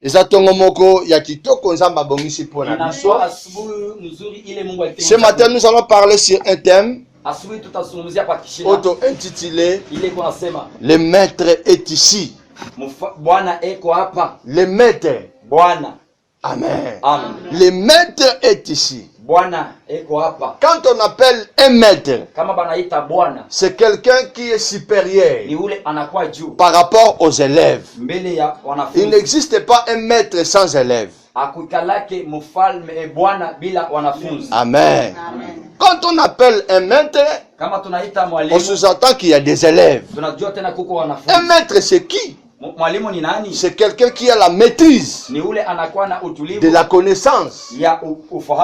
Ce matin, nous allons parler sur un thème auto-intitulé « Le maître est ici ». Le maître. Amen. Le maître est ici. Quand on appelle un maître, c'est quelqu'un qui est supérieur par rapport aux élèves. Il n'existe pas un maître sans élève. Amen. Quand on appelle un maître, on sous-entend qu'il y a des élèves. Un maître, c'est qui? C'est quelqu'un qui a la maîtrise de la connaissance.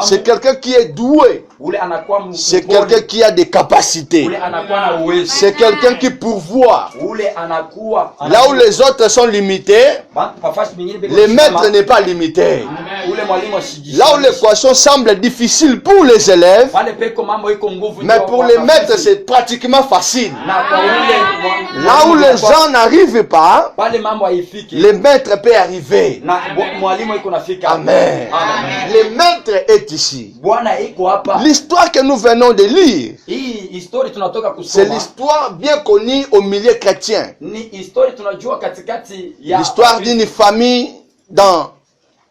C'est quelqu'un qui est doué. C'est quelqu'un qui a des capacités. C'est quelqu'un qui pourvoit. Là où les autres sont limités, le maître n'est pas limité. Là où l'équation semble difficile pour les élèves, mais pour les maîtres c'est pratiquement facile. Là où les gens n'arrivent pas, le maître peut arriver. Amen. Le maître est ici. L'histoire que nous venons de lire, c'est l'histoire bien connue au milieu chrétien. L'histoire d'une famille dans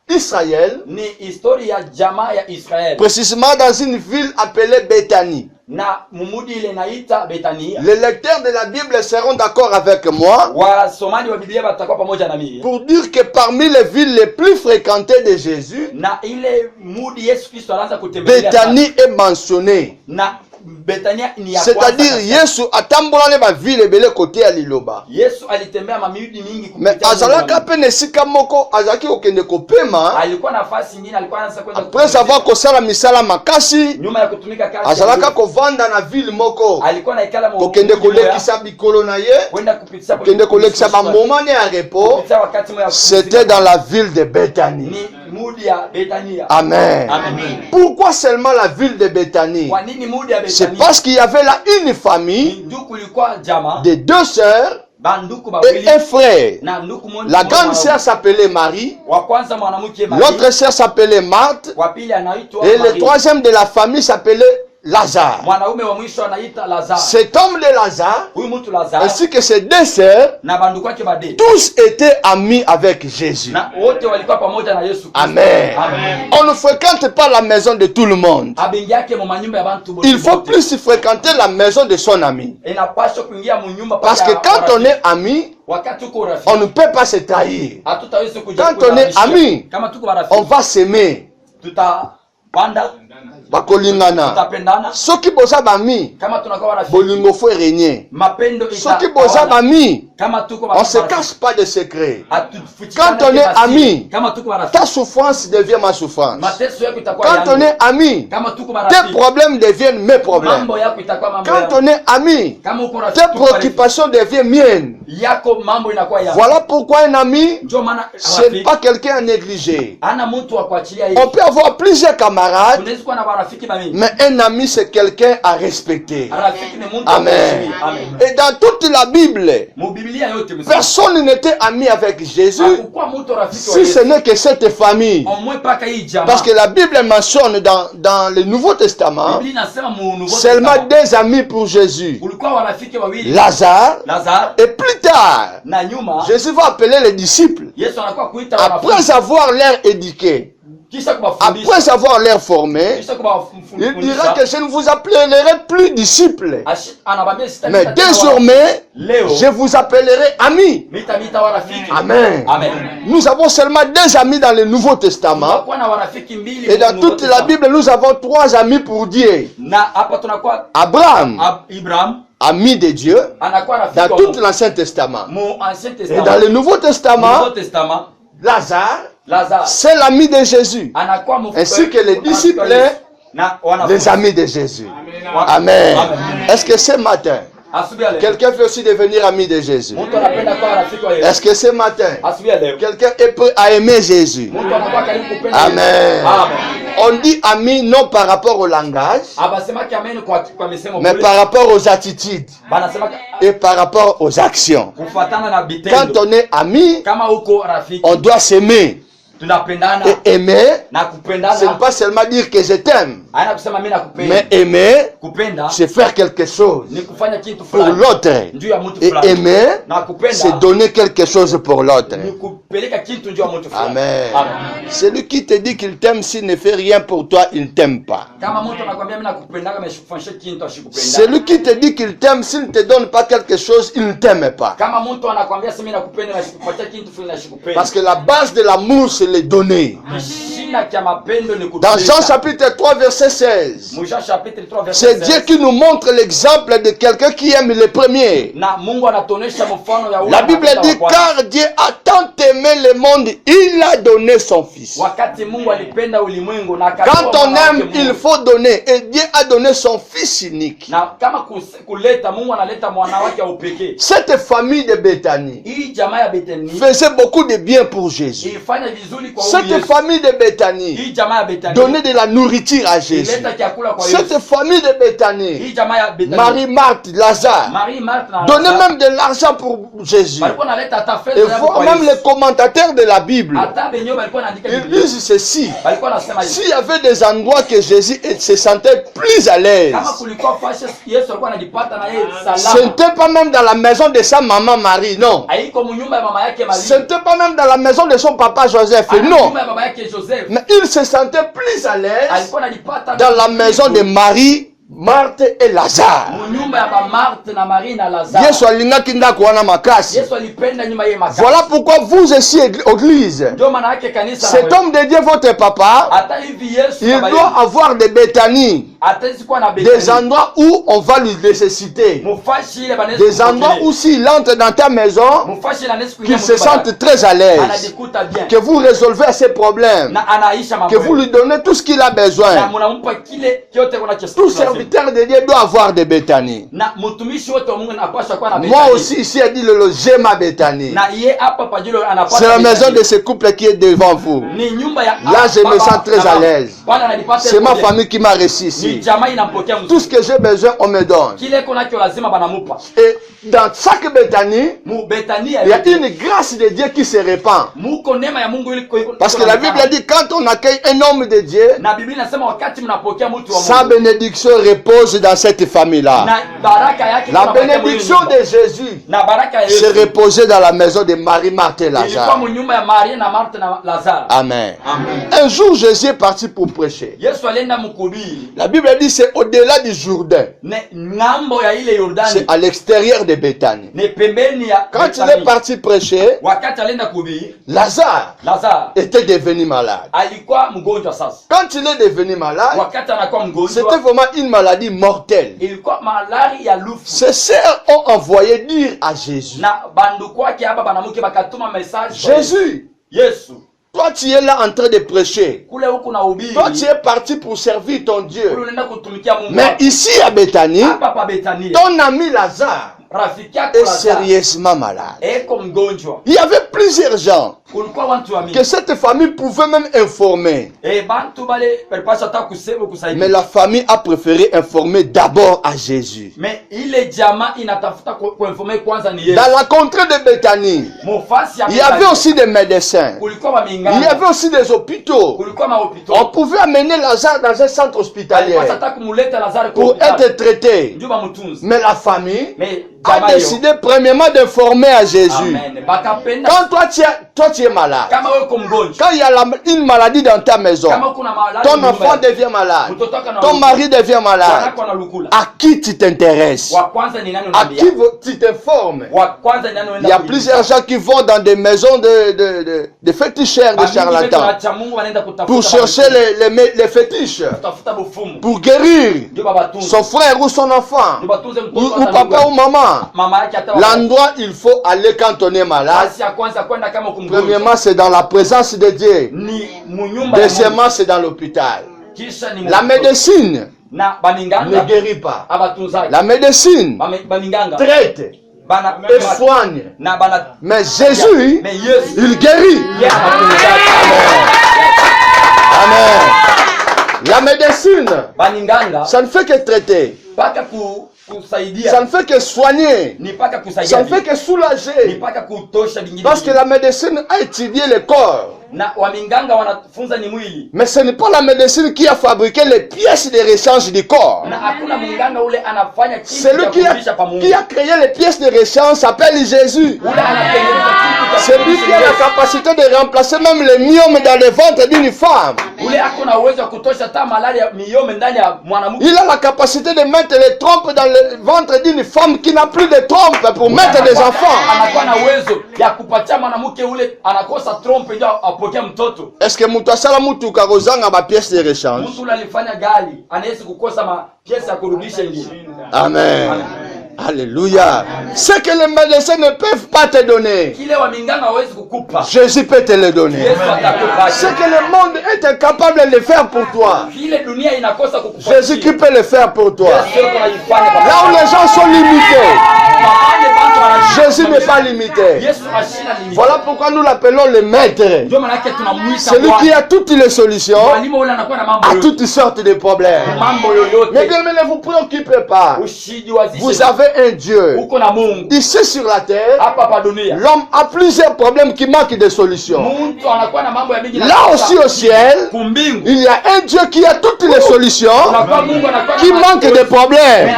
Israël, précisément dans une ville appelée Bethanie. Les lecteurs de la Bible seront d'accord avec moi pour dire que parmi les villes les plus fréquentées de Jésus, Bethanie est mentionnée. C'est-à-dire Yesu atambola ne ba ville belé côté à Liloba. Mais azalaka pe nesika moko azaki okende kopema. Après avoir kosala misala makasi, azalaka kovanda na ville moko. Okende kolekisa bikolo na ye, okende kolekisa ba moment ya repos. C'était dans la ville de Bethanie. Amen. Pourquoi seulement la ville de Bethanie? C'est parce qu'il y avait là une famille de deux sœurs et un frère. La grande sœur s'appelait Marie, l'autre sœur s'appelait Marthe, et le troisième de la famille s'appelait Lazare. Cet homme de Lazare, ainsi que ses deux sœurs, tous étaient amis avec Jésus. Amen. On ne fréquente pas la maison de tout le monde. Il faut plus fréquenter la maison de son ami. Parce que quand on est ami, on ne peut pas se trahir. Quand on est ami, on va s'aimer. Bakolingana. Soki boza bami, bolingo faut régner. Soki boza bami, on se cache pas de secret. Quand on est ami, ta souffrance devient ma souffrance. Quand on est ami, tes problèmes deviennent mes problèmes. Quand on est ami, tes préoccupations deviennent miennes. Voilà pourquoi un ami, ce n'est pas quelqu'un à négliger. On peut avoir plusieurs camarades, mais un ami c'est quelqu'un à respecter. Amen. Et dans toute la Bible, personne n'était ami avec Jésus si ce n'est que cette famille. Parce que la Bible mentionne dans le Nouveau Testament seulement deux amis pour Jésus, Lazare, et plus tard Jésus va appeler les disciples après avoir l'air éduqué. Après avoir l'air formé, il dira que je ne vous appellerai plus disciples, mais désormais, je vous appellerai amis. Amen. Nous avons seulement deux amis dans le Nouveau Testament. Et dans toute la Bible, nous avons trois amis pour Dieu. Abraham, ami de Dieu, dans tout l'Ancien Testament. Et dans le Nouveau Testament, Lazare, c'est l'ami de Jésus, ainsi que les disciples, les amis de Jésus. Amen. Est-ce que ce matin, quelqu'un veut aussi devenir ami de Jésus? Est-ce que ce matin, quelqu'un est prêt à aimer Jésus? Amen. On dit ami non par rapport au langage, mais par rapport aux attitudes et par rapport aux actions. Quand on est ami, on doit s'aimer. Et aimer, ce n'est pas seulement dire que je t'aime, mais aimer, c'est faire quelque chose pour l'autre. Et aimer, c'est donner quelque chose pour l'autre. Amen. Celui qui te dit qu'il t'aime, s'il ne fait rien pour toi, il ne t'aime pas. Celui qui te dit qu'il t'aime, s'il ne te donne pas quelque chose, il ne t'aime pas. Parce que la base de l'amour, c'est les donner. Dans Jean chapitre 3 verset 16, c'est Dieu qui nous montre l'exemple de quelqu'un qui aime les premiers. La Bible dit, car Dieu a tant aimé le monde, il a donné son fils. Quand on aime, il faut donner. Et Dieu a donné son fils unique. Cette famille de Béthanie faisait beaucoup de bien pour Jésus. Cette famille de Béthanie donnait de la nourriture à Jésus. Cette famille de Béthanie, Marie, Marthe, Lazare, donnait même de l'argent pour Jésus. Et voire même les commentateurs de la Bible, ils disent ceci: s'il y avait des endroits que Jésus se sentait plus à l'aise, ce n'était pas même dans la maison de sa maman Marie, non. Ce n'était pas même dans la maison de son papa Joseph, non. Mais il se sentait plus à l'aise dans la maison de Marie, Marthe et Lazare. Voilà pourquoi vous ici, Église, cet homme de Dieu, votre papa, il doit avoir des Béthanies, des endroits où on va lui nécessiter, des endroits où s'il entre dans ta maison, qu'il se sente très à l'aise, que vous résolvez ses problèmes, que vous lui donnez tout ce qu'il a besoin. Tout serviteur de Dieu doit avoir des Béthanies. Moi aussi ici, il dit j'aime ma Béthanie. C'est la maison de ce couple qui est devant vous. Là, je me sens très à l'aise. C'est ma famille qui m'a reçu ici. Tout ce que j'ai besoin, on me donne. Et dans chaque Béthanie, il y a une grâce de Dieu qui se répand. Parce que la Bible dit, quand on accueille un homme de Dieu, sa bénédiction repose dans cette famille-là. La bénédiction de Jésus se reposait dans la maison de Marie, Marthe et Lazare. Amen. Un jour, Jésus est parti pour prêcher. La Bible dit c'est au-delà du Jourdain. C'est à l'extérieur de Béthanie. Quand il est parti prêcher, Lazare était devenu malade. Quand il est devenu malade, c'était vraiment une maladie mortelle. Ses sœurs ont envoyé dire à Jésus: Jésus, toi tu es là en train de prêcher. Toi tu es parti pour servir ton Dieu. Mais ici à Béthanie, ton ami Lazare est sérieusement malade. Il y avait plusieurs gens que cette famille pouvait même informer. Mais la famille a préféré informer d'abord à Jésus. Dans la contrée de Béthanie, il y avait aussi des médecins. Il y avait aussi des hôpitaux. On pouvait amener Lazare dans un centre hospitalier pour être traité. Mais la famille a décidé premièrement d'informer à Jésus. Quand toi tu es malade, quand il y a une maladie dans ta maison, ton enfant devient malade, ton mari devient malade, à qui tu t'intéresses? À qui tu t'informes? Il y a plusieurs gens qui vont dans des maisons de féticheurs, de charlatans, pour chercher les fétiches, pour guérir son frère ou son enfant, ou papa ou maman. L'endroit il faut aller quand on est malade, premièrement c'est dans la présence de Dieu, deuxièmement c'est dans l'hôpital. La médecine ne guérit pas. La médecine traite et soigne. Mais Jésus, il guérit. Amen. Amen. La médecine, ça ne fait que traiter. Ça ne fait que soigner. Ça ne fait que soulager. Parce que la médecine a étudié le corps. Mais ce n'est pas la médecine qui a fabriqué les pièces de rechange du corps. Celui qui a créé les pièces de rechange s'appelle Jésus. C'est lui qui a la capacité de remplacer même les myomes dans le ventre d'une femme. Il a la capacité de mettre les trompes dans le ventre d'une femme qui n'a plus de trompes pour mettre des enfants. Est-ce que mutasala mutu karozanga ba pièce de rechange? Amen. Alléluia. Ce que les médecins ne peuvent pas te donner, Jésus peut te le donner. Ce que le monde est incapable de faire pour toi, Jésus qui peut le faire pour toi. Là où les gens sont limités, Jésus n'est pas limité. Voilà pourquoi nous l'appelons le maître. Celui qui a toutes les solutions à toutes sortes de problèmes. Mais bien, ne vous préoccupez pas. Vous avez un Dieu. Ici sur la terre, l'homme a plusieurs problèmes qui manquent de solutions. Là aussi au ciel, il y a un Dieu qui a toutes les solutions, qui manque de problèmes.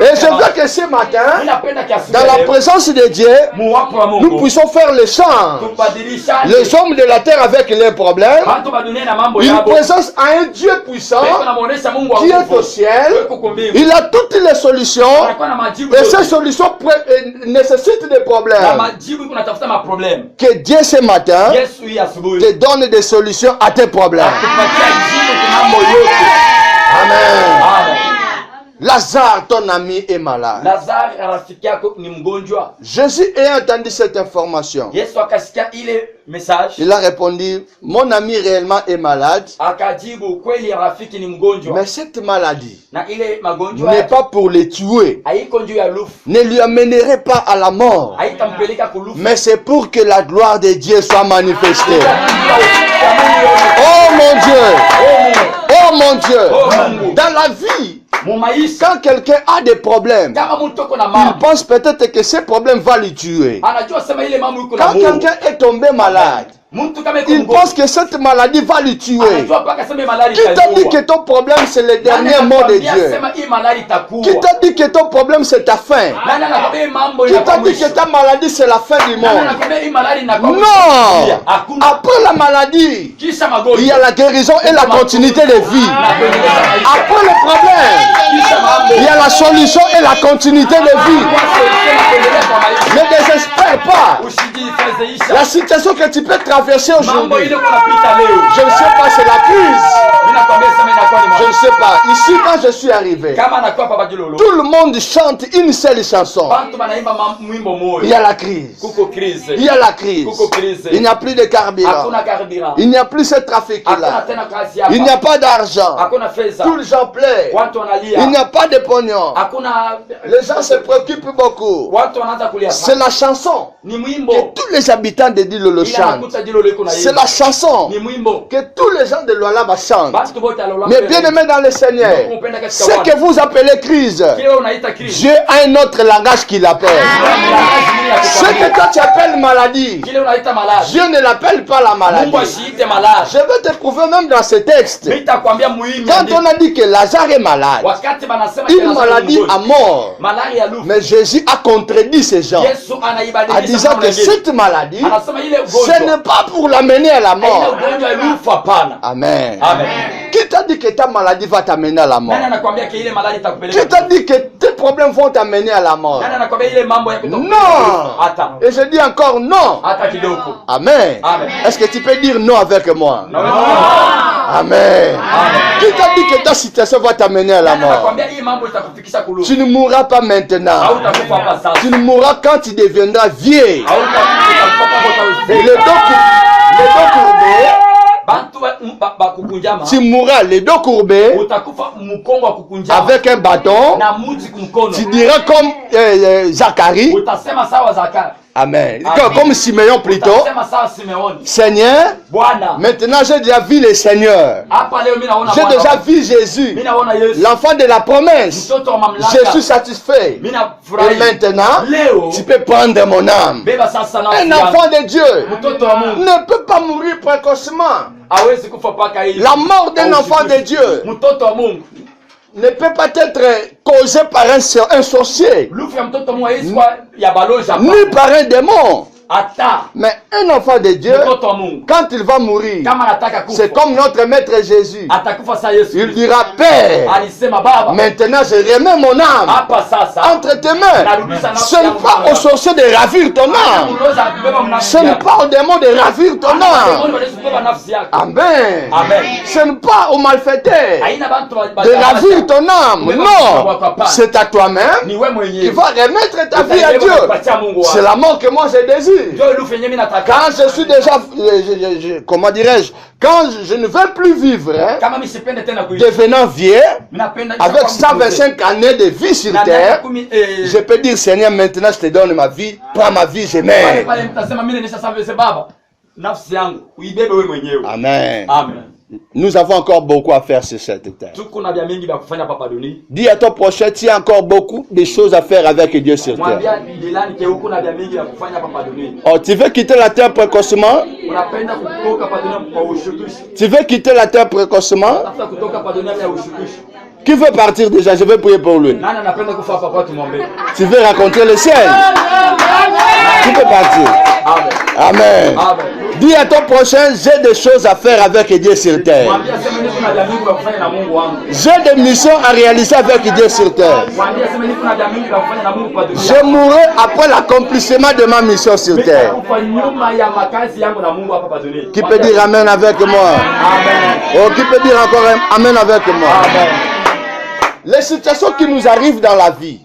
Et je veux que ce matin, dans la présence de Dieu, nous puissions faire le chant. Les hommes de la terre avec leurs problèmes, ils présence à un Dieu puissant qui est au ciel. Il a toutes les solutions. Et ces solutions nécessitent des problèmes. Que Dieu ce matin te donne des solutions à tes problèmes. Amen. Lazare, ton ami, est malade. Jésus ayant entendu cette information, il a répondu, mon ami réellement est malade, mais cette maladie n'est pas pour le tuer, ne lui amènerait pas à la mort, mais c'est pour que la gloire de Dieu soit manifestée. Oh mon Dieu! Oh mon Dieu! Dans la vie, quand quelqu'un a des problèmes, il pense peut-être que ce problème va le tuer. Quand quelqu'un est tombé malade, il pense que cette maladie va le tuer. Qui t'a dit que ton problème c'est le dernier mot de Dieu? Qui t'a dit que ton problème c'est ta fin? Qui t'a dit que ta maladie c'est la fin du monde? Non! Après la maladie, il y a la guérison et la continuité de vie. Après le problème, il y a la solution et la continuité de vie. Ne désespère pas. La situation que tu peux traverser aujourd'hui, je ne sais pas, c'est la crise. Je ne sais pas. Ici, quand je suis arrivé, tout le monde chante une seule chanson. Il y a la crise. Il y a la crise. Il n'y a plus de carburant. Il n'y a plus ce trafic-là. Il n'y a pas d'argent. Tous les gens plaît. Il n'y a pas de pognon. Les gens se préoccupent beaucoup. C'est la chanson que tous les habitants de Dilolo chantent. C'est la chanson que tous les gens de Lualaba chantent. Mais bien aimé dans le Seigneur, ce que vous appelez crise, Dieu a un autre langage qu'il appelle. Ce que toi tu appelles maladie, Dieu ne l'appelle pas la maladie. Je veux te prouver même dans ce texte. Quand on a dit que Lazare est malade, une maladie à mort, mais Jésus a contredit ces gens en disant que cette maladie, ce n'est pas pour l'amener à la mort. Amen. Qui t'a dit que ta maladie va t'amener à la mort? Qui t'a dit que tes problèmes vont t'amener à la mort? Non. Et je dis encore non. Amen. Est-ce que tu peux dire non avec moi? Amen. Qui t'a dit que ta situation va t'amener à la mort? Tu ne mourras pas maintenant. Tu ne mourras quand tu deviendras vieux. Le dos courbé, tu mourras les dos courbés avec un bâton. Tu diras comme Zacharie, Amen. Comme Simeon plutôt. Seigneur, maintenant j'ai déjà vu le Seigneur. J'ai déjà vu Jésus, l'enfant de la promesse. Je suis satisfait. Et maintenant, tu peux prendre mon âme. Un enfant de Dieu ne peut pas mourir précocement. La mort d'un enfant de Dieu ne peut pas être causée par un sorcier, ni par un démon. Mais un enfant de Dieu, quand il va mourir, c'est comme notre maître Jésus. Il dira, Père, maintenant je remets mon âme entre tes mains. Ce n'est pas au sorcier de ravir ton âme. Ce n'est pas au démon de ravir ton âme. Amen. Ce n'est pas au malfaiteur de ravir ton âme. Non, c'est à toi-même qui vas remettre ta vie à Dieu. C'est la mort que moi je désire. Quand je suis déjà, comment dirais-je, quand je ne veux plus vivre, devenant vieux, avec 125 années de vie sur terre, je peux dire, Seigneur, maintenant je te donne ma vie, prends ma vie, je meurs. Amen. Amen. Nous avons encore beaucoup à faire sur cette terre. Dis à ton prochain, tu as encore beaucoup de choses à faire avec Dieu sur terre. Oh, tu veux quitter la terre précocement? Tu veux quitter la terre précocement? Qui veut partir déjà? Je vais prier pour lui. Tu veux rencontrer le ciel? Tu peux partir. Amen. Amen. Dis à ton prochain, j'ai des choses à faire avec Dieu sur terre. J'ai des missions à réaliser avec Dieu sur terre. Je mourrai après l'accomplissement de ma mission sur terre. Qui peut dire Amen avec moi? Oh, qui peut dire encore Amen avec moi? Les situations qui nous arrivent dans la vie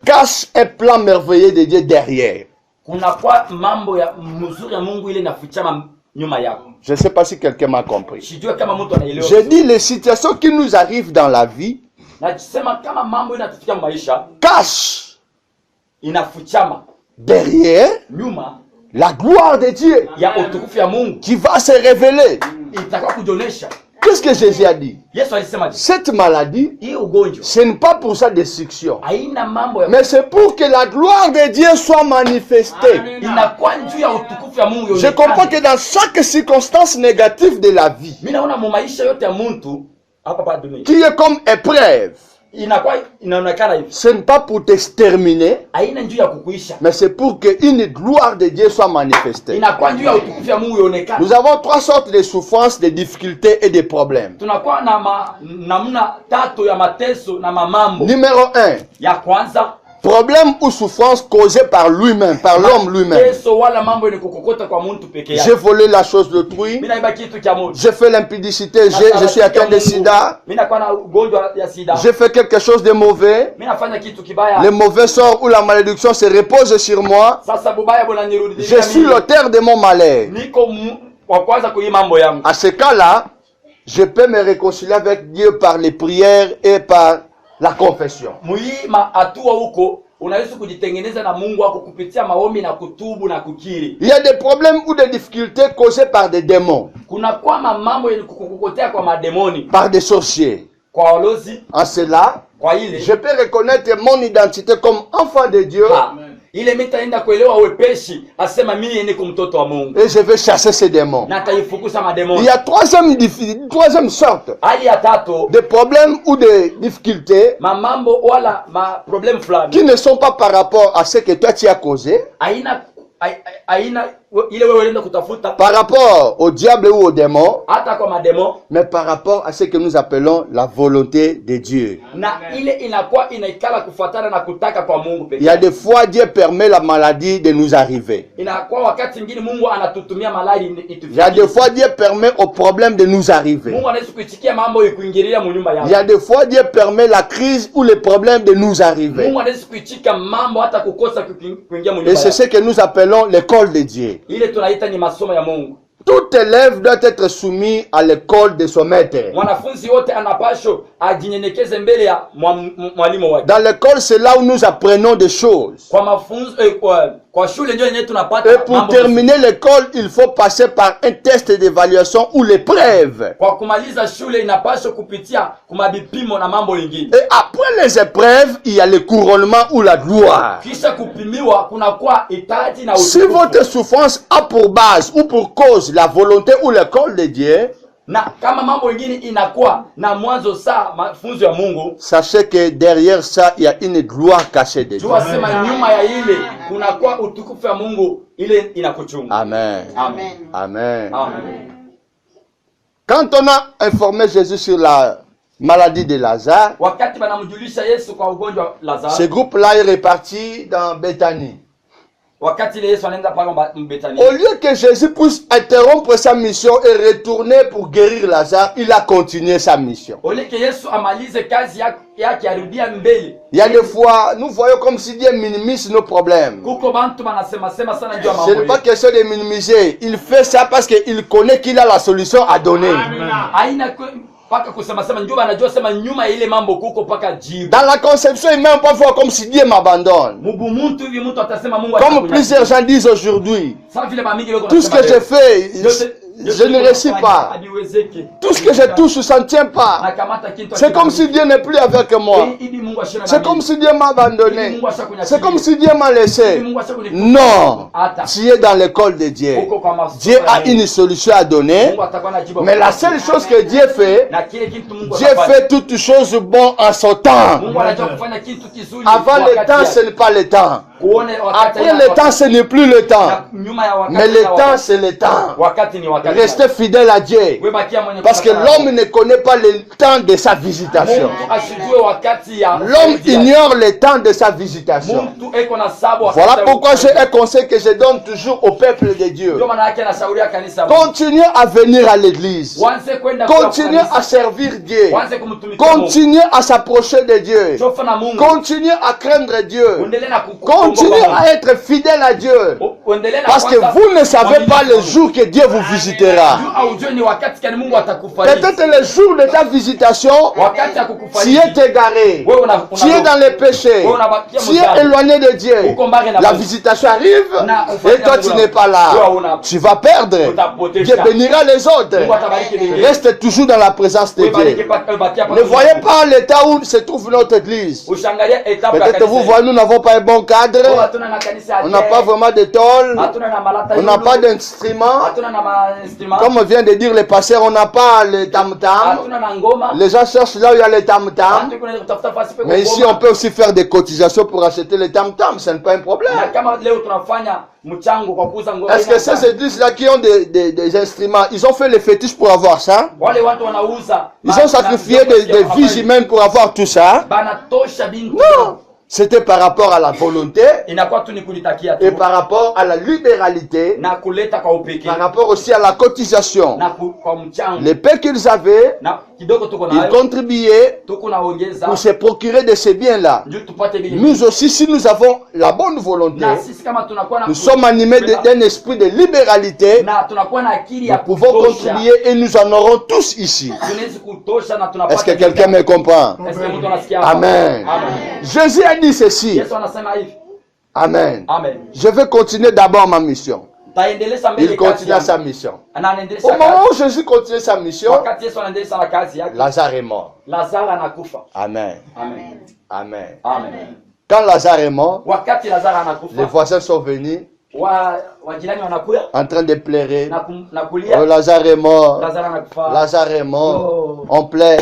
cachent un plan merveilleux de Dieu derrière. Je ne sais pas si quelqu'un m'a compris. Je dis les situations qui nous arrivent dans la vie cachent derrière la gloire de Dieu qui va se révéler. Qu'est-ce que Jésus a dit? Cette maladie, ce n'est pas pour sa destruction, mais c'est pour que la gloire de Dieu soit manifestée. Je comprends que dans chaque circonstance négative de la vie, qui est comme épreuve, ce n'est pas pour t'exterminer, mais c'est pour qu'une gloire de Dieu soit manifestée. Nous avons trois sortes de souffrances, de difficultés et de problèmes. Numéro 1. Problème ou souffrance causée par lui-même, par l'homme lui-même. J'ai volé la chose d'autrui. J'ai fait l'impudicité. Je suis atteint de sida. J'ai fait quelque chose de mauvais. Le mauvais sort ou la malédiction se repose sur moi. Je suis l'auteur de mon malheur. À ce cas-là, je peux me réconcilier avec Dieu par les prières et par la confession. Il y a des problèmes ou des difficultés causées par des démons, par des sorciers. En cela, je peux reconnaître mon identité comme enfant de Dieu. Et je vais chasser ces démons. Il y a troisième sorte de problèmes ou de difficultés qui ne sont pas par rapport à ce que toi tu as causé, par rapport au diable ou au démon, mais par rapport à ce que nous appelons la volonté de Dieu. Il y a des fois Dieu permet la maladie de nous arriver. Il y a des fois Dieu permet au problème de nous arriver. Il y a des fois Dieu permet la crise ou les problèmes de nous arriver. Et c'est ce que nous appelons l'école de Dieu. Tout élève doit être soumis à l'école de son maître. Dans l'école, c'est là où nous apprenons des choses. Et pour terminer l'école, il faut passer par un test d'évaluation ou l'épreuve. Et après les épreuves, il y a le couronnement ou la gloire. Si votre souffrance a pour base ou pour cause la volonté ou l'école de Dieu, sachez que derrière ça, il y a une gloire cachée de Dieu. Amen. Amen. Amen. Quand on a informé Jésus sur la maladie de Lazare, ce groupe-là est réparti dans Béthanie. Au lieu que Jésus puisse interrompre sa mission et retourner pour guérir Lazare, il a continué sa mission. Il y a des fois, nous voyons comme si Dieu minimise nos problèmes. Ce n'est pas question de minimiser. Il fait ça parce qu'il connaît qu'il a la solution à donner. Dans la conception, il ne peut pas voir comme si Dieu m'abandonne. Comme plusieurs gens disent aujourd'hui, tout ce que je fais, je ne réussis pas. Tout ce que je touche, ça ne tient pas. C'est comme si Dieu n'est plus avec moi. C'est comme si Dieu m'a abandonné. C'est comme si Dieu m'a laissé. Non. Tu es dans l'école de Dieu. Dieu a une solution à donner. Mais la seule chose que Dieu fait toutes choses bonnes en son temps. Avant le temps, ce n'est pas le temps. Après le temps, ce n'est plus le temps. Mais le temps, c'est le temps. Restez fidèle à Dieu. Parce que l'homme ne connaît pas le temps de sa visitation. L'homme ignore le temps de sa visitation. Voilà pourquoi j'ai un conseil que je donne toujours au peuple de Dieu. Continuez à venir à l'église. Continuez à servir Dieu. Continuez à s'approcher de Dieu. Continuez à craindre Dieu. Continuez à être fidèle à Dieu. Parce que vous ne savez pas le jour que Dieu vous visitera. Peut-être le jour de ta visitation, tu es égaré, tu es dans les péchés, tu es éloigné de Dieu. La visitation arrive et toi tu n'es pas là. Tu vas perdre. Dieu bénira les autres. Reste toujours dans la présence de Dieu. Ne voyez pas l'état où se trouve notre église. Peut-être vous voyez, nous n'avons pas un bon cadre. On n'a pas vraiment de tôle. On n'a pas d'instrument. Comme vient de dire le pasteur, on n'a pas le tam-tam. Les gens cherchent là où il y a le tam-tam. Mais ici, on peut aussi faire des cotisations pour acheter le tam-tam. Ce n'est pas un problème. Est-ce que ces églises-là qui ont des instruments, ils ont fait les fétiches pour avoir ça? Ils ont sacrifié des vies humaines pour avoir tout ça? Non. C'était par rapport à la volonté et par rapport à la libéralité, par rapport aussi à la cotisation. Les paix qu'ils avaient, ils contribuaient pour se procurer de ces biens-là. Nous aussi, si nous avons la bonne volonté, nous sommes animés d'un esprit de libéralité, nous pouvons contribuer et nous en aurons tous ici. Est-ce que quelqu'un me comprend? Amen. Jésus a dit ceci. Amen. Je vais continuer d'abord ma mission. Il continua sa mission. Au moment où Jésus continue sa mission, Lazare est mort. Amen. Amen. Quand Lazare est mort, les voisins sont venus en train de pleurer. Oh, Lazare est mort. Lazare est mort. On pleure.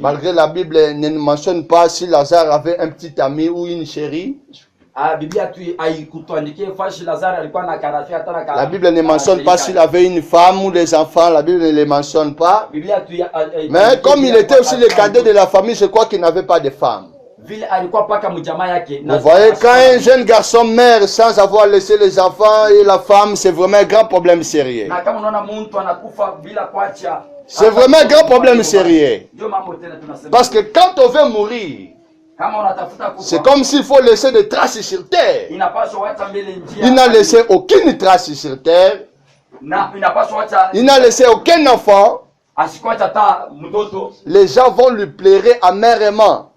Malgré la Bible ne mentionne pas si Lazare avait un petit ami ou une chérie. La Bible ne mentionne pas s'il avait une femme ou des enfants. La Bible ne les mentionne pas. Mais comme il était aussi le cadet de la famille, je crois qu'il n'avait pas de femme. Vous voyez, quand un jeune garçon meurt sans avoir laissé les enfants et la femme, c'est vraiment un grand problème sérieux. C'est vraiment un grand problème sérieux. Parce que quand on veut mourir, c'est comme s'il faut laisser des traces sur terre. Il n'a laissé aucune trace sur terre. Il n'a laissé aucun enfant. les gens vont lui pleurer amèrement.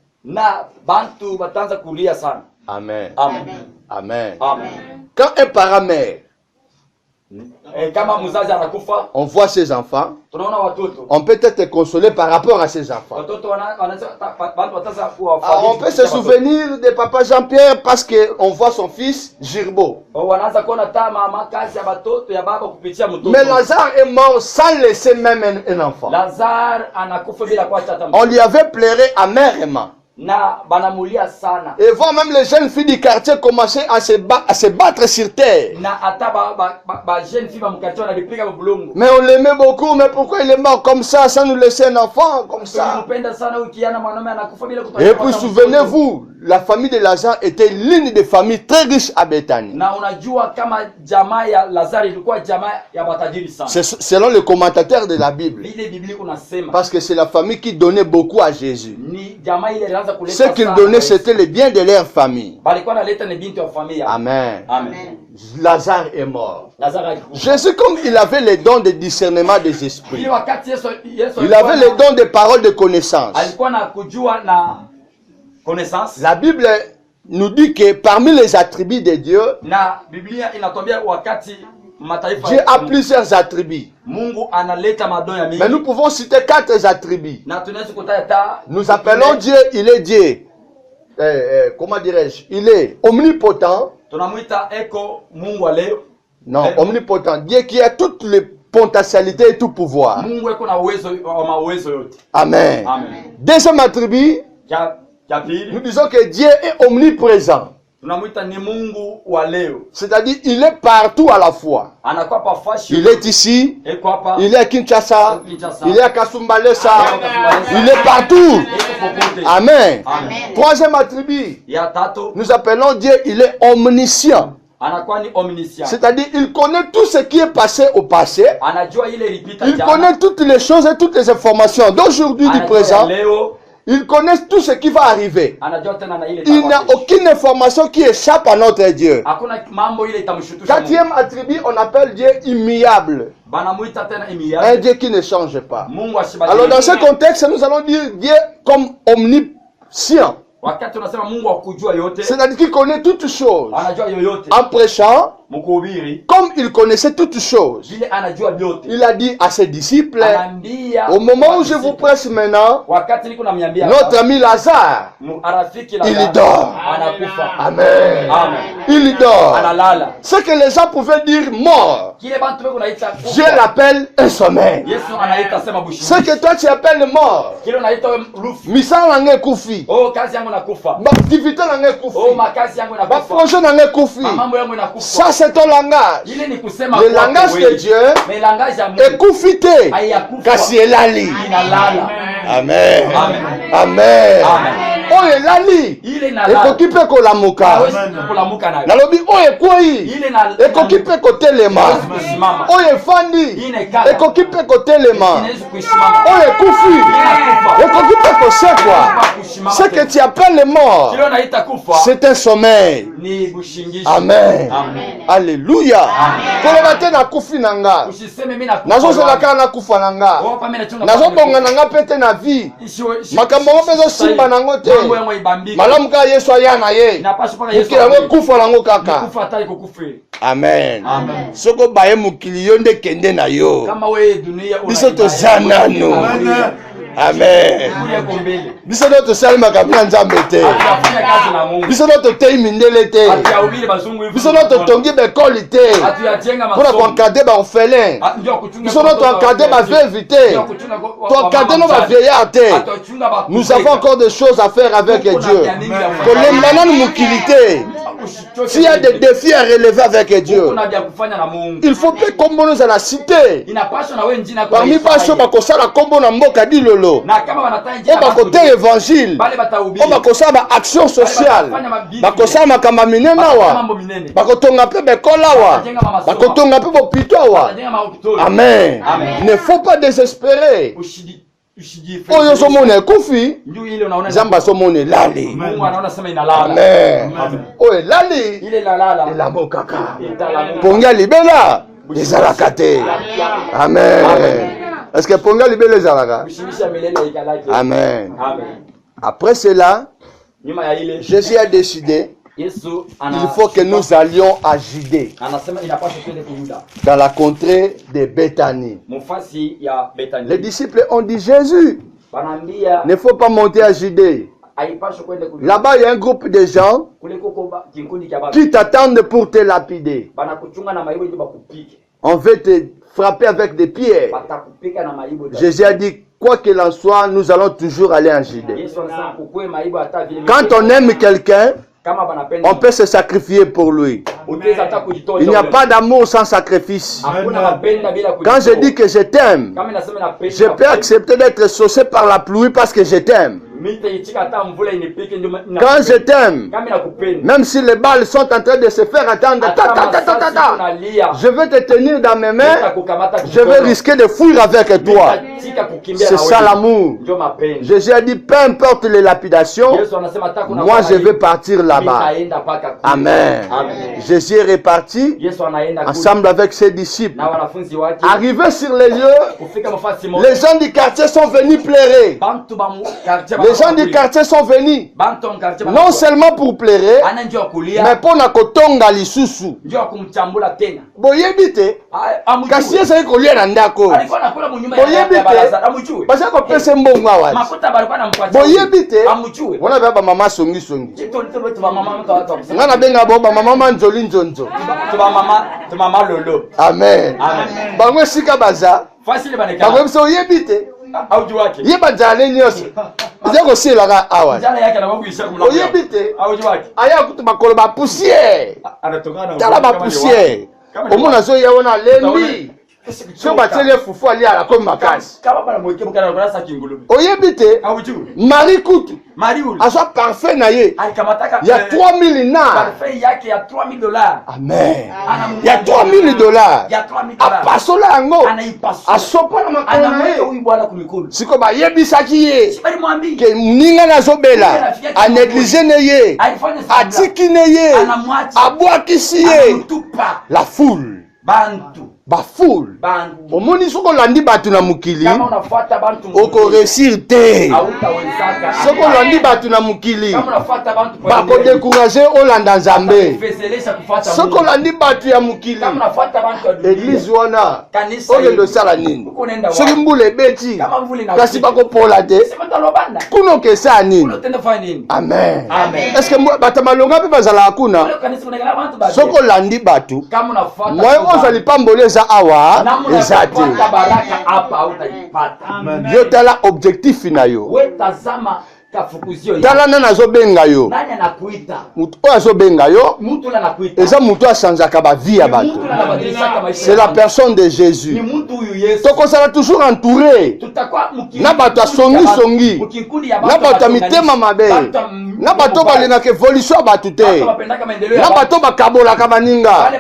Amen. Amen. Amen. Amen. Quand un parent meurt, on voit ses enfants, on peut être consolé par rapport à ses enfants. On peut se souvenir de papa Jean-Pierre parce qu'on voit son fils Girbo. Mais Lazare est mort sans laisser même un enfant. On lui avait pleuré amèrement. Et voir même les jeunes filles du quartier commencer à se battre sur terre. Mais on l'aimait beaucoup, mais pourquoi il est mort comme ça, sans nous laisser un enfant comme ça? Et puis souvenez-vous, la famille de Lazare était l'une des familles très riches à Bethanie. C'est selon les commentateurs de la Bible. Parce que c'est la famille qui donnait beaucoup à Jésus. Ce qu'ils donnaient, c'était les biens de leur famille. Amen. Amen. Lazare est mort. Jésus, comme il avait les dons de discernement des esprits, il avait les dons de paroles de connaissance. La Bible nous dit que parmi les attributs de Dieu, Dieu a plusieurs attributs. Mais nous pouvons citer 4 attributs. Nous appelons Dieu, il est Dieu. Comment dirais-je? Il est omnipotent. Non, omnipotent. Dieu qui a toutes les potentialités et tout pouvoir. Amen. Deuxième attribut, nous disons que Dieu est omniprésent. C'est-à-dire, il est partout à la fois. Il est ici, il est à Kinshasa, il est à Kasumbalesa, il est partout. Amen. Troisième attribut, nous appelons Dieu, il est omniscient. C'est-à-dire, il connaît tout ce qui est passé au passé. Il connaît toutes les choses et toutes les informations d'aujourd'hui, du présent. Ils connaissent tout ce qui va arriver. Il n'y a aucune information qui échappe à notre Dieu. Quatrième attribut, on appelle Dieu immuable. Un Dieu qui ne change pas. Alors dans ce contexte, nous allons dire Dieu comme omniscient. C'est-à-dire qu'il connaît toutes choses. En prêchant, comme il connaissait toutes choses, il a dit à ses disciples, au moment où je vous presse maintenant, notre ami Lazare, il dort. Amen. Il dort. Ce que les gens pouvaient dire mort, Dieu l'appelle un sommeil. Ce que toi tu appelles mort, Misa Lange Koufi, activité Lange Koufi, projet Lange Koufi. Ça c'est ton langage. Le langage de Dieu est Koufité. Kasi elali. Amen. Amen. Oh elali. Ekokipe kolamuka. Nalobi oh ekoi. Ekokipe kotelema. Oh efandi. Ekokipe kotelema. Oh ekufi. Ekokipe kosekwa. Ce que tu appelles mort, c'est un sommeil. Amen. Alléluia. Kolobate na kufi nanga. Nazo zelaka na kufa nanga. Nazo bonga nanga pete na vie. Makambo pezo simba nango te. Malamu ka Yesu aya na ye. Mukila ngo kufa nango kaka. Amen. Soko baye mukili yo nde kende na yo. Biso to zanano. Amen. Biso to salima kabina nzambe te. Biso to te mindele te. Biso to tongi bekoli te. Pour encadrer ba orphelin. Biso to encadrer ba veuve te. To encadrer ba vieillard te. Nous avons encore des choses à faire avec Dieu. Kolembana mukilité. S'il y a des défis à relever avec Dieu, il faut pas qu'on nous à la cité. Parmi les bakosa la kombo na mboka di lolo. On bakote évangile. On bakosa ba action sociale. Bakosa makamba minena wa. Bakotonga pe bekola wa. Bakotonga pe bopito wa. Amen. Il ne faut pas désespérer. Oyo somone kufi Zamba somone lali. Amen. Oye lali ila mokaka pongia libela ezalaka te. Amen. Est-ce que ponga libele zalaka? Amen. Après cela, Jésus a décidé il faut que nous allions à Judée, dans la contrée de Béthanie. Les disciples ont dit, Jésus, il ne faut pas monter à Judée. Là-bas, il y a un groupe de gens qui t'attendent pour te lapider. On veut te frapper avec des pierres. Jésus a dit, quoi qu'il en soit, nous allons toujours aller en Judée. Quand on aime quelqu'un, on peut se sacrifier pour lui. Il n'y a pas d'amour sans sacrifice. Quand je dis que je t'aime, je peux accepter d'être saucé par la pluie parce que je t'aime. Quand je t'aime, même si les balles sont en train de se faire attendre, je veux te tenir dans mes mains, je veux risquer de fuir avec toi. C'est ça l'amour. Jésus a dit, peu importe les lapidations, moi je veux partir là-bas. Amen. Jésus est reparti ensemble avec ses disciples. Arrivé sur les lieux, les gens du quartier sont venus pleurer. Les gens du quartier sont venus non seulement pour pleurer, mais pour nakotonga lisusu. Boyebite kasi esa kolia na ndako. Boyebite basa ko pese mbongo awa. Boyebite wana ba mama songi songi. Ngana benga bo ba mama nzoli nzonzo. To mama lolo. Amen. Bangwe sika baza. Bangwe so yebite. Yeba jale nyoso. Zeko sila ka awa. Oyebite. Aya kutu makolo ba poussière. Tala ba poussière. Omona zo yawona lendi. So batele fufu ali ala ko makasi. Oyebite. Mari kutu. Aso parfait na ye. Ya 3000 na. Parfait yake ya $3000. Amen. Ya $3000. Ya $3000. Apasola yango. Asopa na makolo na ye. Siko ba yebisaki ye. Ke ninga na zobela. A négliger ne ye. Atiki ne ye. Abwakisi ye. La foule. Bantu. Ba foule. Omoni soko landi batu na mukili. Oko réussir te. Soko landi batu na mukili. Ba ko décourager Olanda Nzambe. Soko landi batu ya mukili. Église wana. Oyo ndo sala nini? Soki mbule beti. Kasi bako pola te. Kuno kesa nini? Amen. Est-ce que bata malonga pe bazala akuna? Soko landi batu. Moi ozali pamboleza awa ezate yo tala objectif na yo tala nana azobenga yo mutu oyo azobenga yo eza mutu asanzaka bavie ya bato. C'est la personne de Jésus. Tokosala toujours entouré na bato asongi na bato mitema mabe na bato balingaka évolution ya bato te na bato bakabolaka baninga.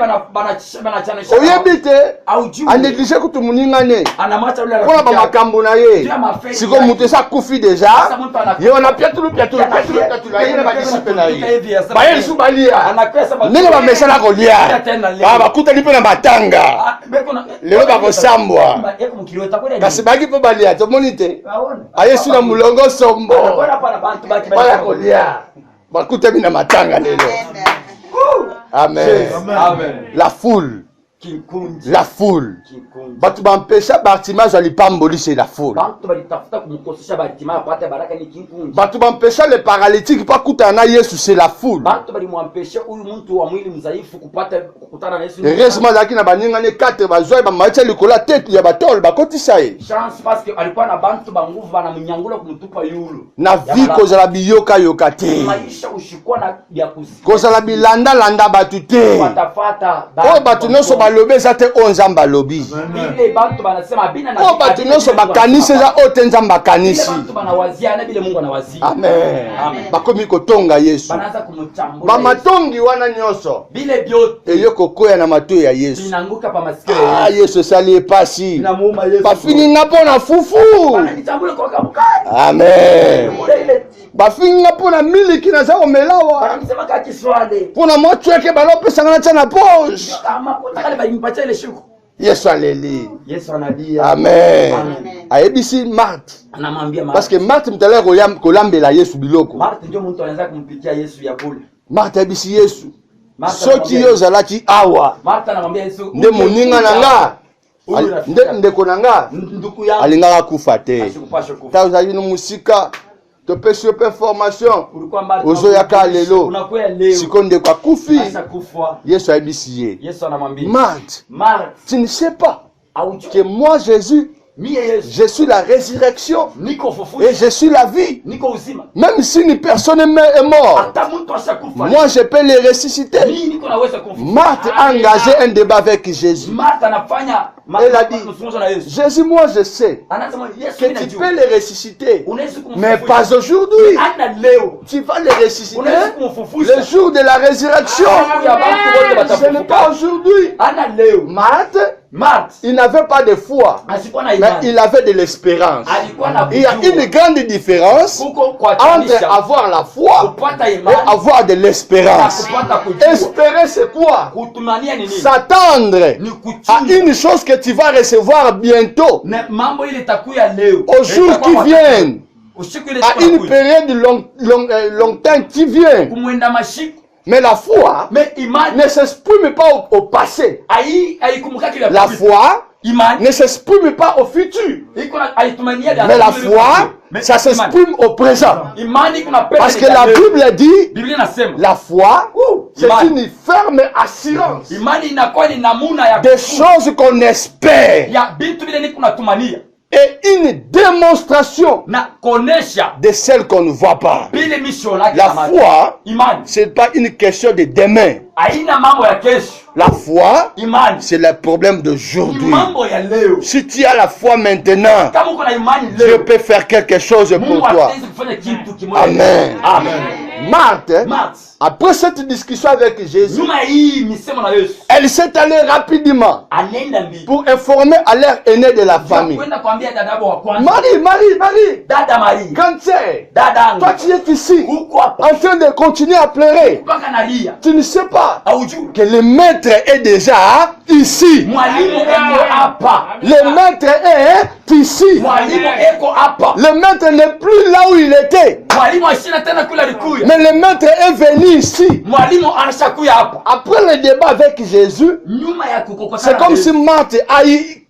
Oyebi te anéglige kutu moninga ne mpona bamakambo na ye. Siko mutu esa akufi deja ye wana piatulu yena badisipe na ye baye lisu balia ndenge bamesana kolia bakutani mpe na batanga lelo bakosambwa kasi baki mpe balia tomoni te ayesu na mulongo sombo baya kolia bakutami na matanga lelo. Amen. La foule. La foule. Batu bampesha Bartimaeus alipambolise la foule. Batu bampesha le paralytique pa kutana na Yesu, c'est la foule. Heureusement zaki na baninga ne 4 bazoi ba macha likola tête ya batol bakotisa ye. Chance parce que alikuwa na bantu ba nguvu bana munyangula kumutupa yulu. Na vie kozala biyoka yokate. Maisha ushikwa na ya kusikia. Kozala bilanda landa batu te. Fatafata. Oh batu noso balobe za te onzamba lobi. Bile bantu banasema bina na. Oh batu noso bakanisi za ote nzamba kanisi. Bantu banawazia na bile Mungu anawazia. Amen. Bakomi kotonga Yesu. Banaanza kumuchambula. Bamatongi wana nyoso. Bile byote. Eyoko koya na mato ya Yesu. Binanguka pa masikio ya Yesu. Ah Yesu sali epasi. Inamuuma Yesu. Bafini napona fufu. Banajitambula kwa kabukani. Amen. Bafinga pona miliki na zao melawa. Banamsema kaki swale. Pona mochweke balope sangana chana poche. Kama kutaka balimpatia ile shuku. Yesu aleli. Yesu analia. Amen. Aebisi Marthe. Anamwambia Marthe. Parce que Marthe mtala kolambela Yesu biloko. Marthe ndio mtu anaweza kumpikia Yesu ya kule. Marthe aebisi Yesu. Soki yo zalaki awa. Marthe anamwambia Yesu. Nde moninga nanga. Nde konanga. Nduku yangu. Alingaka kufa te. Tazali no musika. Topesi yo information. Ozo yaka lelo. Sikonde kwa kufi. Yesu aebisi ye. Yesu anamwambia. Marthe. Tu ne sais pas que moi Jésus, je suis la résurrection et je suis la vie. Même si une personne est morte, moi je peux les ressusciter. Marthe a engagé un débat avec Jésus. Elle a dit, Jésus, moi je sais que tu peux les ressusciter, mais pas aujourd'hui. Tu vas les ressusciter le jour de la résurrection. Ce n'est pas aujourd'hui. Marthe, il n'avait pas de foi, mais il avait de l'espérance. Il y a une grande différence entre avoir la foi et avoir de l'espérance. Espérer, c'est quoi? S'attendre à une chose que tu vas recevoir bientôt, au jour qui viennent, à une période longtemps qui vient. Mais la foi ne s'exprime pas au passé. La foi ne s'exprime pas au futur. Mais la foi, ça s'exprime au présent. Parce que la Bible dit, la foi, c'est une ferme assurance des choses qu'on espère. Et une démonstration de celles qu'on ne voit pas. La foi, ce n'est pas une question de demain. La foi, c'est le problème d'aujourd'hui. Si tu as la foi maintenant, Dieu peut faire quelque chose pour toi. Amen. Marthe, après cette discussion avec Jésus, elle s'est allée rapidement pour informer à leur aîné de la famille. Marie, quand toi tu es ici, en train de continuer à pleurer, tu ne sais pas que le maître est déjà ici. Le maître est ici. Le maître n'est plus là où il était. Mais le maître est venu ici. Après le débat avec Jésus, c'est comme si Marthe a eu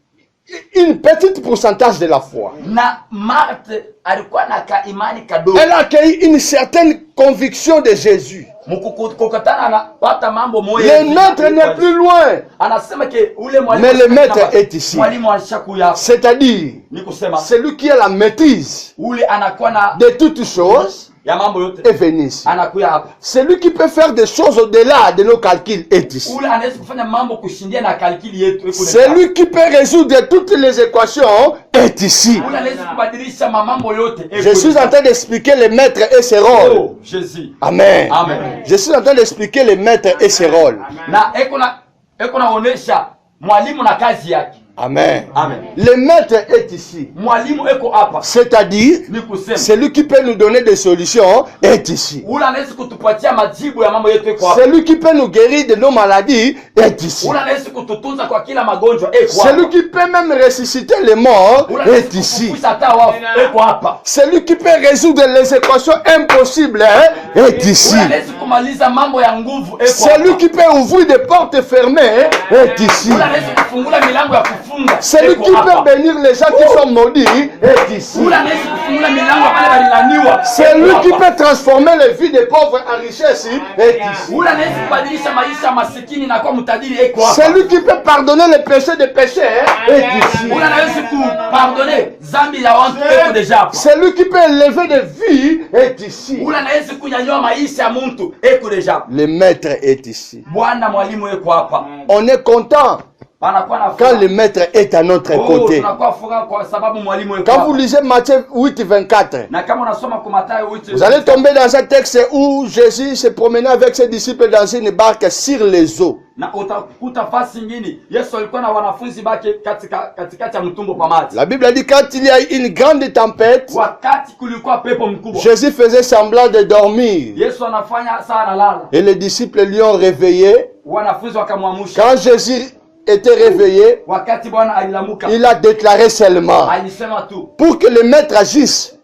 une petite pourcentage de la foi. Elle a accueilli une certaine conviction de Jésus. Le maître n'est plus loin, mais le maître est ici. C'est-à-dire, celui qui a la maîtrise de toutes choses est venu ici. Celui qui peut faire des choses au-delà de nos calculs est ici. Celui qui peut résoudre toutes les équations est ici. Je suis en train d'expliquer les maîtres et ses rôles. Amen. Je suis en train d'expliquer les maîtres et ses rôles. Amen. Le maître est ici. C'est-à-dire, celui qui peut nous donner des solutions est ici. Celui qui peut nous guérir de nos maladies est ici. Celui qui peut même ressusciter les morts est ici. Celui qui peut résoudre les équations impossibles est ici. Celui qui peut ouvrir des portes fermées est ici. Celui qui peut bénir les gens qui sont maudits est ici. Celui qui peut transformer les vies des pauvres en richesse est ici. Celui qui peut pardonner les péchés des pécheurs est ici. Celui qui peut élever des vies est ici. Le maître est ici. On est content quand le maître est à notre côté. Quand vous lisez Matthieu 8, 24, vous allez tomber dans un texte où Jésus se promenait avec ses disciples dans une barque sur les eaux. La Bible dit quand il y a une grande tempête, Jésus faisait semblant de dormir. Et les disciples lui ont réveillé. Quand Jésus était réveillé, il a déclaré seulement. Pour que le maître agisse,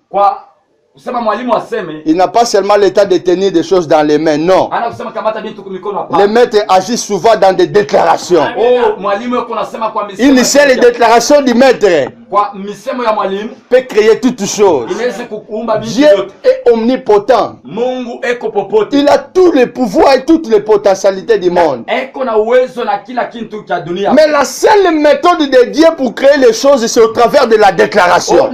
il n'a pas seulement l'état de tenir des choses dans les mains, non. Le maître agit souvent dans des déclarations. Une seule déclaration du maître peut créer toutes choses. Dieu est omnipotent. Il a tous les pouvoirs et toutes les potentialités du monde. Mais la seule méthode de Dieu pour créer les choses, c'est au travers de la déclaration.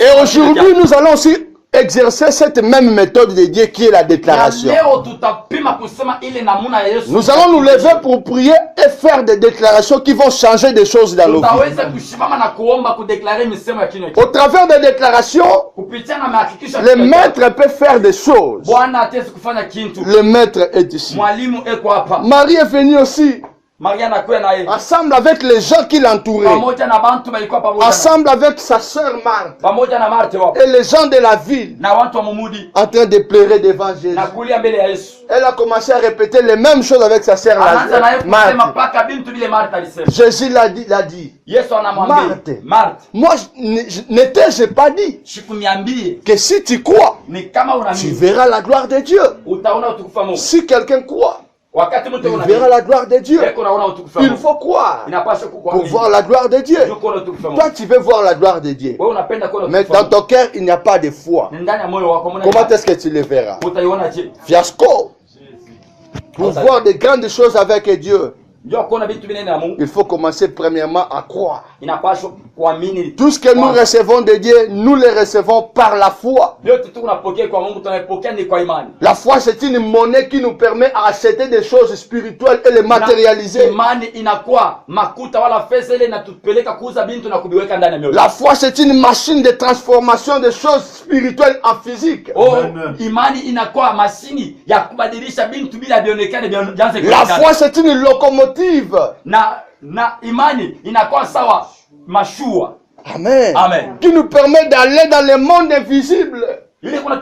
Et aujourd'hui, nous allons aussi exercer cette même méthode de Dieu qui est la déclaration. Nous allons nous lever pour prier et faire des déclarations qui vont changer des choses dans nos vies. Au travers des déclarations, le maître peut faire des choses. Le maître est ici. Marie est venue aussi. Ensemble avec les gens qui l'entouraient. Ensemble avec sa sœur Marthe. Et les gens de la ville. En train de pleurer devant Jésus. Elle a commencé à répéter les mêmes choses avec sa sœur Marthe. Jésus l'a dit. Marthe, moi n'étais-je pas dit que si tu crois, tu verras la gloire de Dieu. Si quelqu'un croit, il verra la gloire de Dieu. Il faut croire pour voir la gloire de Dieu. Toi, tu veux voir la gloire de Dieu. Mais dans ton cœur, il n'y a pas de foi. Comment est-ce que tu le verras? Fiasco. Pour voir de grandes choses avec Dieu, il faut commencer premièrement à croire. Tout ce que nous recevons de Dieu, nous le recevons par la foi. La foi, c'est une monnaie qui nous permet d'acheter des choses spirituelles et les matérialiser. La foi, c'est une machine de transformation des choses spirituelles en physique. La foi, c'est une locomotive. Amen. Amen. Qui nous permet d'aller dans le monde invisible. Prendre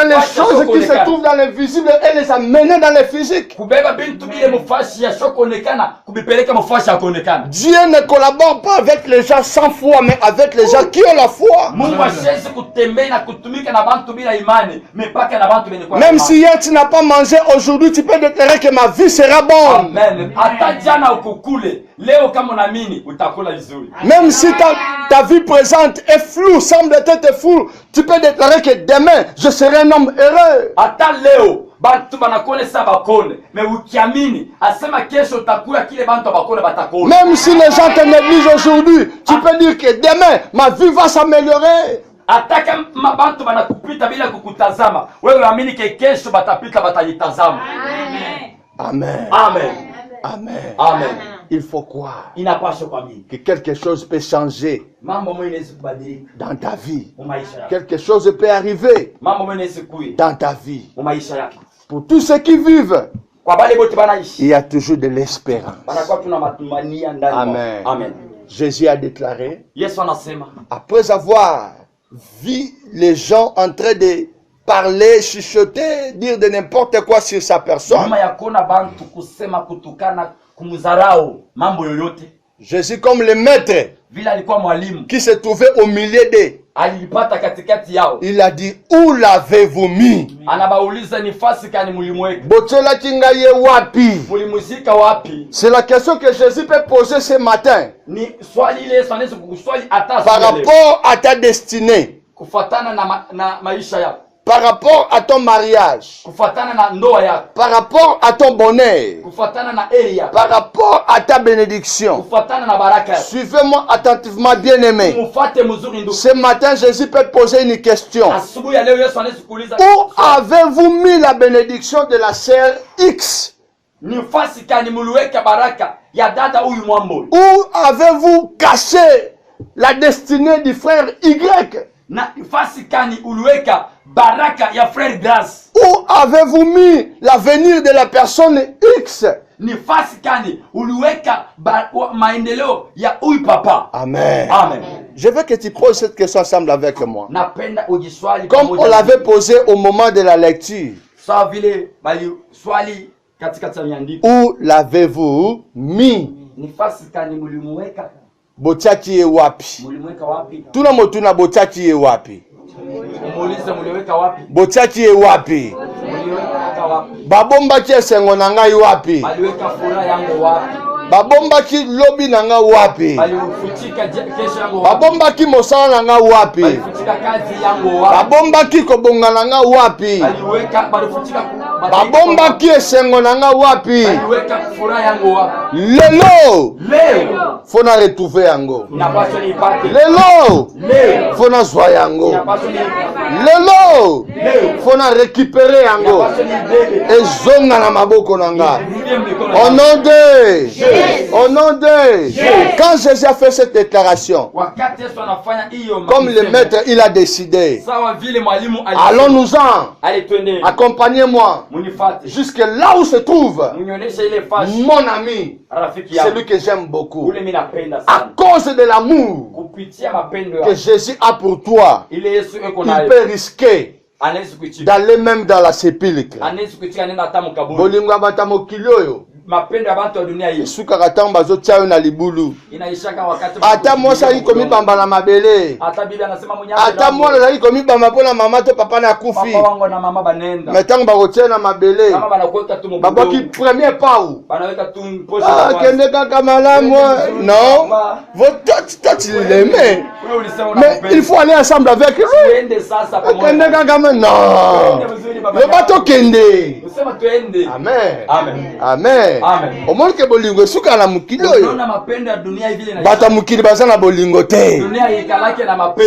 les choses qui se trouvent dans l'invisible et les amener dans le physique. Dieu ne collabore pas avec les gens sans foi, mais avec les gens qui ont la foi. Même si hier tu n'as pas mangé, aujourd'hui tu peux déclarer que ma vie sera bonne. Même si ta vie présente est floue, semble être floue, tu peux déclarer que demain je serai un homme heureux. Même si les gens te négligent aujourd'hui, tu peux dire que demain ma vie va s'améliorer. Amen. Amen. Amen. Amen. Il faut croire que quelque chose peut changer dans ta vie. Quelque chose peut arriver dans ta vie. Pour tous ceux qui vivent, il y a toujours de l'espérance. Amen. Amen. Jésus a déclaré, après avoir vu les gens en train de parler, chuchoter, dire de n'importe quoi sur sa personne, Jésus, comme le maître qui se trouvait au milieu d'eux, il a dit, où l'avez-vous mis? C'est la question que Jésus peut poser ce matin par rapport à ta destinée, par rapport à ton mariage, par rapport à ton bonheur, par rapport à ta bénédiction. Suivez-moi attentivement, bien-aimé. Ce matin, Jésus peut poser une question. Où avez-vous mis la bénédiction de la sœur X? Où avez-vous caché la destinée du frère Y? Où avez-vous mis l'avenir de la personne X? Amen. Amen. Je veux que tu poses cette question ensemble avec moi. Comme on l'avait posé au moment de la lecture. Où l'avez-vous mis? Botiaki e wapi? Tuna motuna botiaki e wapi? Botiaki e wapi? Babombaki esengo na ngai wapi? Babombaki lobi na nga wapi? Babombaki mosala na nga wapi? Babombaki kobonga na nga wapi? Babombaki esengo na nga wapi? Lelo fona retrouver yango. Lelo fona zwa yango. Lelo fona récupérer yango. Ezonga na maboko na nga. Au nom de au nom de quand Jésus a fait cette déclaration, comme le maître il a décidé, allons-nous-en, accompagnez-moi jusque là où se trouve mon ami, celui que j'aime beaucoup, à cause de l'amour que Jésus a pour toi. Il peut risquer d'aller même dans la sépulcre. Bolinga batamokilioyo mapendo ya bantu wa dunia hii suka katamba zochayo na libulu ata mosa iko mibamba na mabele ata bibi anasema munyama ata mwana iko mibamba pona mama to papa na kufi papa wangu na mama banenda metango bakotia na mabele kama banakuweka tu mbogo babaki premier pau banaweka tu mposha ah kende kaka malamu non votre tati l'aimait mais il faut aller ensemble avec lui tuende sasa pamoja kende kaka non le bateau kende usema tuende amen amen amen. Au moins que bolingo suka na mukili oyo. Bata mukili baza na bolingo te.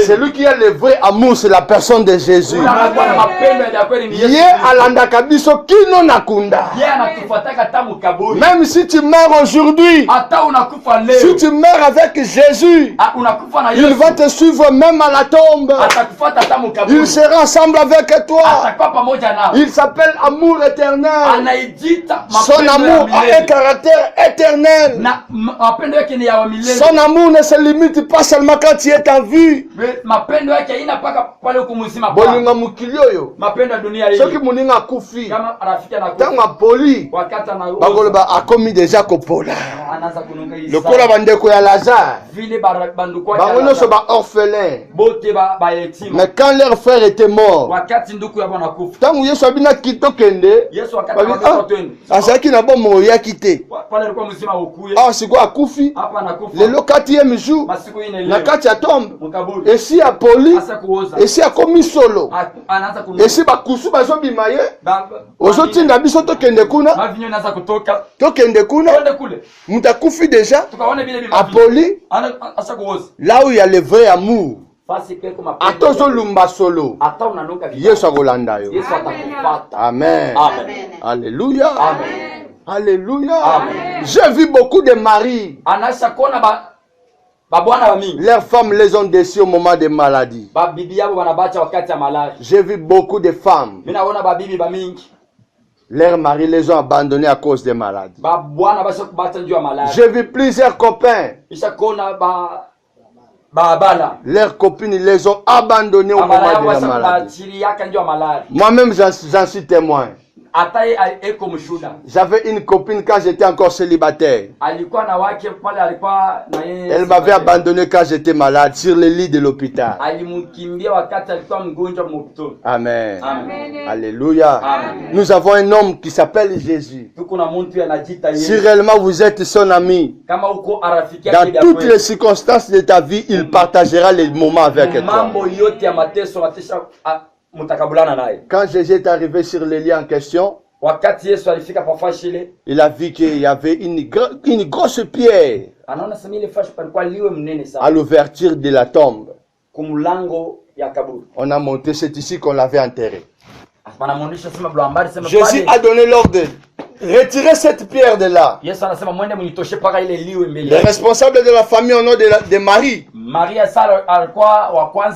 C'est lui qui a le vrai amour, c'est la personne de Jésus. Ye alanda kabiso kino nakunda. Même si tu meurs aujourd'hui, si tu meurs avec Jésus, il va te suivre même à la tombe. Il sera ensemble avec toi. Il s'appelle amour éternel. Son amour a un caractère éternel. Son amour ne se limite pas seulement quand tu es en vie. Bolinga mukili oyo soki muninga akufi tango apoli bakoloba akomi deja kopola lokola bandeko ya Lazare bango nyonso ba orphelin. Mais quand leur frère était mort tango Yesu abina kitokende azalaki na bomo ya kite ah siko akufi lelo 4e jour na kati ya tombe esi apoli esi akomi solo esi bakusu bazobima ye ozotinda biso tokende kuna mutu akufi deja apoli là où il y a le vrai amour. Atozo lumba solo. Yesu akolanda yo. Amen. Alléluia. Alléluia. J'ai vu beaucoup de maris. Leurs femmes les ont déçus au moment des maladies. J'ai vu beaucoup de femmes. Leurs maris les ont abandonnés à cause des maladies. J'ai vu plusieurs copains. Leurs copines les ont abandonnés au moment de la maladie. Moi-même j'en suis témoin. J'avais une copine quand j'étais encore célibataire. Elle m'avait abandonné quand j'étais malade sur le lit de l'hôpital. Amen. Alléluia. Amen. Nous avons un homme qui s'appelle Jésus. Si réellement vous êtes son ami, dans toutes les circonstances de ta vie, il partagera les moments avec toi. Quand Jésus est arrivé sur le lit en question, il a vu qu'il y avait une grosse pierre à l'ouverture de la tombe. On a monté, c'est ici qu'on l'avait enterré. Jésus a donné l'ordre. Retirez cette pierre de là. Les responsables de la famille au nom de Marie.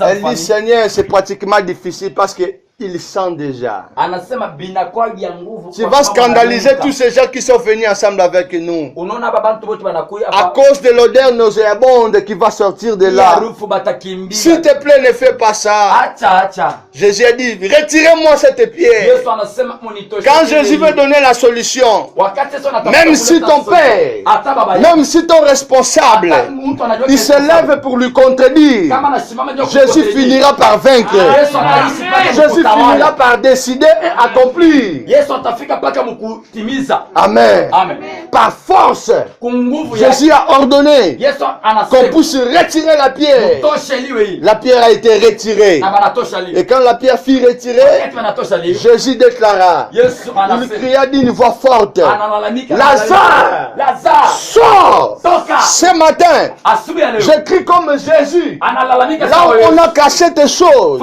Elle dit Seigneur, c'est pratiquement difficile parce que il sent déjà. Anasema binakuwa vya nguvu. Tu vas scandaliser tous ces gens qui sont venus ensemble avec nous. Unaona babantu bote banakuya À cause de l'odeur nauséabonde qui va sortir de là. S'il te plaît, ne fais pas ça. Jésus a dit, retirez-moi cette pierre. Quand Jésus veut donner la solution, même si ton père, même si ton responsable, il se lève pour lui contredire, Jésus finira par vaincre. Jésus finira par décider et accomplir. Amen. Par force, Jésus a ordonné qu'on puisse retirer la pierre. La pierre a été retirée. Et quand la pierre fut retirée, Jésus déclara, il cria d'une voix forte, Lazare, sors! Ce matin, je crie comme Jésus. Là où on a caché tes choses,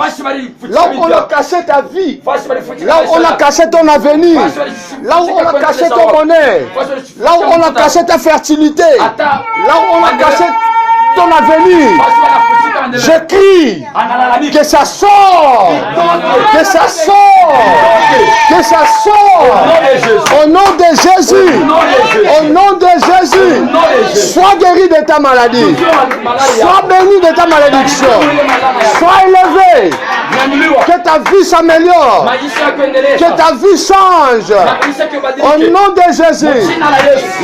là où on a caché ta vie, là où on a caché ton avenir, là où on a caché ton bonheur, là où on a caché ta fertilité, là où on a caché ton avenir, je crie que ça sort, que ça sort, que ça sort au nom de Jésus, au nom de Jésus. Sois guéri de ta maladie, sois béni de ta malédiction, sois élevé, que ta vie s'améliore, que ta vie change au nom de Jésus.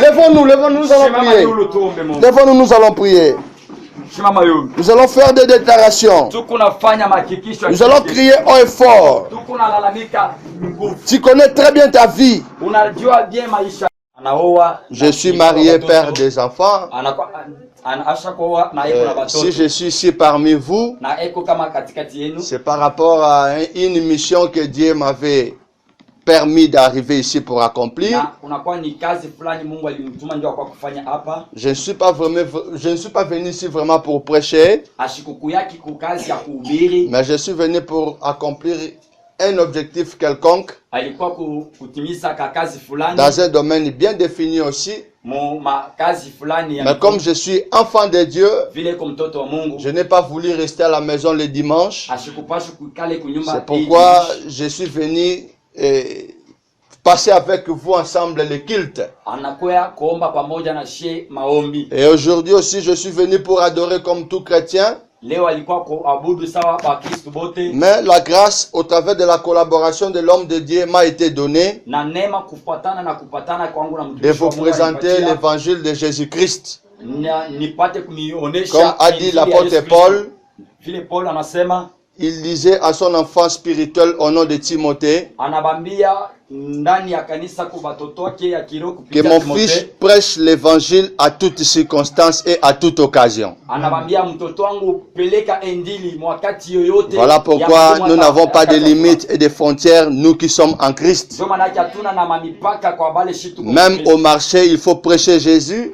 Lèvons-nous, nous allons prier. Lèvons-nous, nous allons prier. Nous allons faire des déclarations. Nous allons crier haut et fort. Tu connais très bien ta vie. Je suis marié, père des enfants. Si je suis ici parmi vous, c'est par rapport à une mission que Dieu m'avait permis d'arriver ici pour accomplir. Je ne suis pas venu ici vraiment pour prêcher, mais je suis venu pour accomplir un objectif quelconque dans un domaine bien défini aussi. Mais comme je suis enfant de Dieu, je n'ai pas voulu rester à la maison le dimanche. C'est pourquoi je suis venu passer avec vous ensemble le culte. Et aujourd'hui aussi, je suis venu pour adorer comme tout chrétien. Mais la grâce au travers de la collaboration de l'homme de Dieu m'a été donnée de vous présenter l'évangile de Jésus-Christ. Comme a dit l'apôtre Paul, il disait à son enfant spirituel au nom de Timothée que mon fils prêche l'évangile à toutes circonstances et à toute occasion. Voilà pourquoi nous n'avons pas de limites et de frontières, nous qui sommes en Christ. Même au marché, il faut prêcher Jésus.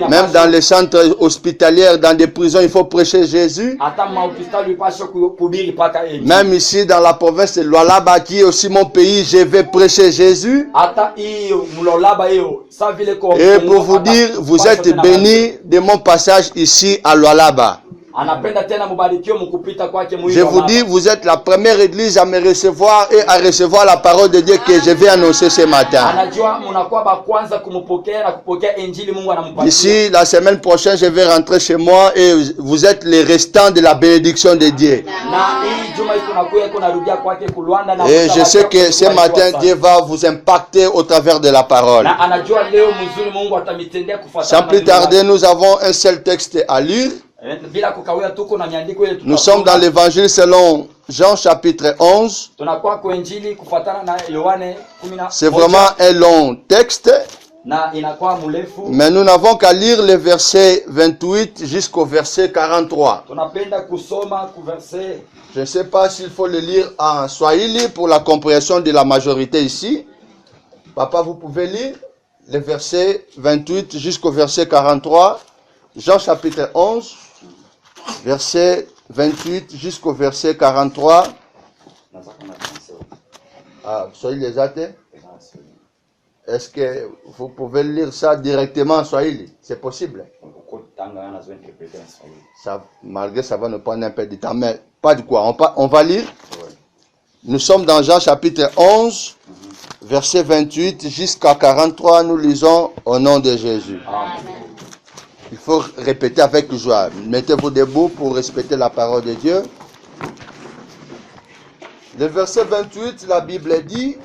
Même dans les centres hospitaliers, dans des prisons, il faut prêcher Jésus. Même ici, dans la province de Lualaba, qui est aussi mon pays, je vais prêcher Jésus. Et pour vous dire, vous êtes bénis de mon passage ici à Lualaba. Je vous dis, vous êtes la première église à me recevoir et à recevoir la parole de Dieu que je vais annoncer ce matin. D'ici la semaine prochaine, je vais rentrer chez moi et vous êtes les restants de la bénédiction de Dieu. Et je sais que ce matin, Dieu va vous impacter au travers de la parole. Sans plus tarder, nous avons un seul texte à lire. Nous sommes dans l'évangile selon Jean chapitre 11. C'est vraiment un long texte. Mais nous n'avons qu'à lire les versets 28 jusqu'au verset 43. Je ne sais pas s'il faut le lire en Swahili pour la compréhension de la majorité ici. Papa, vous pouvez lire les versets 28 jusqu'au verset 43. Jean chapitre 11. Verset 28 jusqu'au verset 43. Ah, soyez les athées. Est-ce que vous pouvez lire ça directement en Swahili? C'est possible. Ça, malgré ça va nous prendre un peu de temps, mais pas de quoi. On va lire. Nous sommes dans Jean chapitre 11, verset 28 jusqu'à 43. Nous lisons au nom de Jésus. Amen. Il faut répéter avec joie. Mettez-vous debout pour respecter la parole de Dieu. Le verset 28, la Bible dit: